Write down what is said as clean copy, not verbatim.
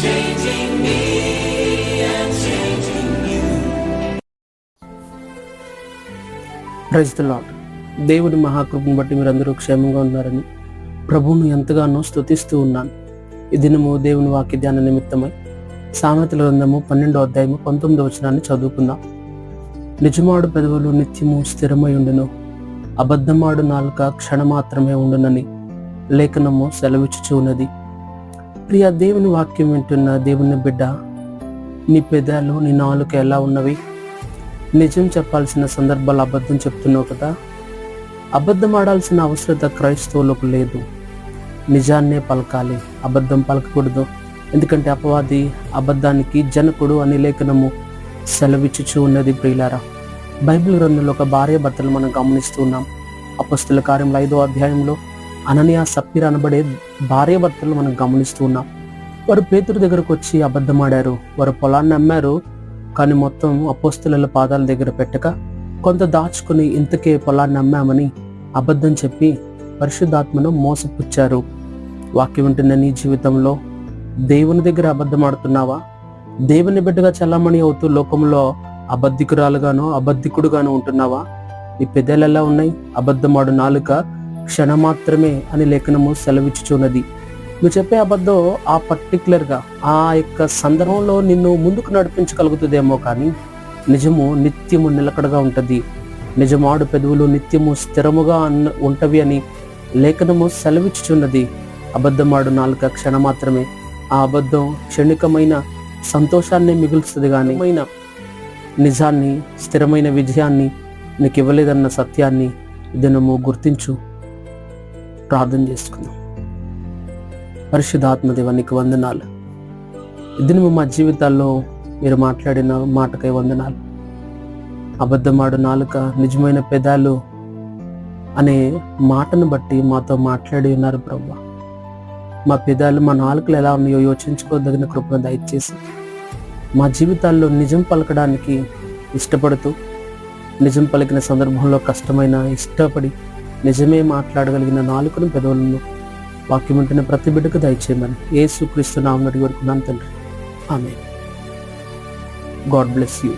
changing me and changing you. Praise the Lord. దేవుని మహాకృపను బట్టి మీరందరూ క్షేమంగా ఉన్నారని ప్రభువును ఎంతగానో స్తుతిస్తూ ఉన్నాను. ఈ దినము దేవుని వాక్య ధ్యాన నిమిత్తమై సామెతల గ్రంథము 12వ అధ్యాయము 19వ వచనాన్ని చదువుకుందాం. నిజమాడు పెదవులు నిత్యము స్థిరమై ఉండును, అబద్ధమాడు నాలుక క్షణమాత్రమే ఉండునని లేఖనము సెలవిచ్చుచూ ఉన్నది. ప్రియ దేవుని వాక్యం వింటున్న దేవుని బిడ్డ, నీ పెదాలు నీ నాలుక ఎలా ఉన్నవి? నిజం చెప్పాల్సిన సందర్భాలు అబద్ధం చెప్తున్నావు కదా. అబద్ధం ఆడాల్సిన అవసరత క్రైస్తవులకు లేదు. నిజాన్నే పలకాలి, అబద్ధం పలకకూడదు. ఎందుకంటే అపవాది అబద్ధానికి జనకుడు అని లేఖనము సెలవిచ్చుచూ ఉన్నది. ప్రియులారా, బైబిల్ గ్రంథంలో ఒక భార్య భర్తలు మనం గమనిస్తూ ఉన్నాం. అపొస్తలుల కార్యముల 5వ అధ్యాయంలో అననీయ సప్పీరా అనబడే భార్య భర్తలు మనం గమనిస్తూ ఉన్నాం. వారు పేతురు దగ్గరకు వచ్చి అబద్ధం ఆడారు. వారు పొలాన్ని అమ్మారు, కానీ మొత్తం అపొస్తలుల పాదాల దగ్గర పెట్టక కొంత దాచుకుని ఇంతకే పొలాన్ని అమ్మామని అబద్ధం చెప్పి పరిశుద్ధాత్మను మోసపుచ్చారు. వాక్యం వింటున్న నీ జీవితంలో దేవుని దగ్గర అబద్ధం ఆడుతున్నావా? దేవుని బిడ్డగా చలామణి అవుతూ లోకంలో అబద్ధికురాలుగానో అబద్ధికుడుగానో ఉంటున్నావా? ఈ పెదాలు ఎలా ఉన్నాయి? అబద్ధమాడు నాలుక క్షణమాత్రమే అని లేఖనము సెలవిచ్చుచున్నది. నువ్వు చెప్పే అబద్ధం ఆ పర్టికులర్గా ఆ యొక్క సందర్భంలో నిన్ను ముందుకు నడిపించగలుగుతుందేమో, కానీ నిజము నిత్యము నిలకడగా ఉంటుంది. నిజమాడు పెదవులు నిత్యము స్థిరముగా ఉంటవి అని లేఖనము సెలవిచ్చుచున్నది. అబద్ధమాడు నాలుక క్షణమాత్రమే. ఆ అబద్ధం క్షణికమైన సంతోషాన్ని మిగులుస్తుంది, కానీ నిజాన్ని, స్థిరమైన విజయాన్ని నీకు ఇవ్వలేదన్న సత్యాన్ని దినము గుర్తించు. ప్రార్థన చేసుకుందాం. పరిశుద్ధాత్మదేవ, నీకు వందనాలు. దినము మా జీవితాల్లో మీరు మాట్లాడిన మాటకై వందనాలు. అబద్ధమాడు నాలుక, నిజమైన పెదాలు అనే మాటను బట్టి మాతో మాట్లాడి ఉన్నారు ప్రభువా. మా పెదాలు, మా నాలుకలు ఎలా ఉన్నాయో యోచించుకోదగిన కృపను దయచేసి మా జీవితాల్లో నిజం పలకడానికి ఇష్టపడుతూ, నిజం పలికిన సందర్భంలో కష్టమైన ఇష్టపడి నిజమే మాట్లాడగలిగిన నాలుకను, పెదవులను వాక్యం వింటున్న ప్రతి బిడ్డకు దయచేయమని యేసుక్రీస్తు నామమున అడిగి వేడుకున్నాను తండ్రి. ఆమేన్. God bless you.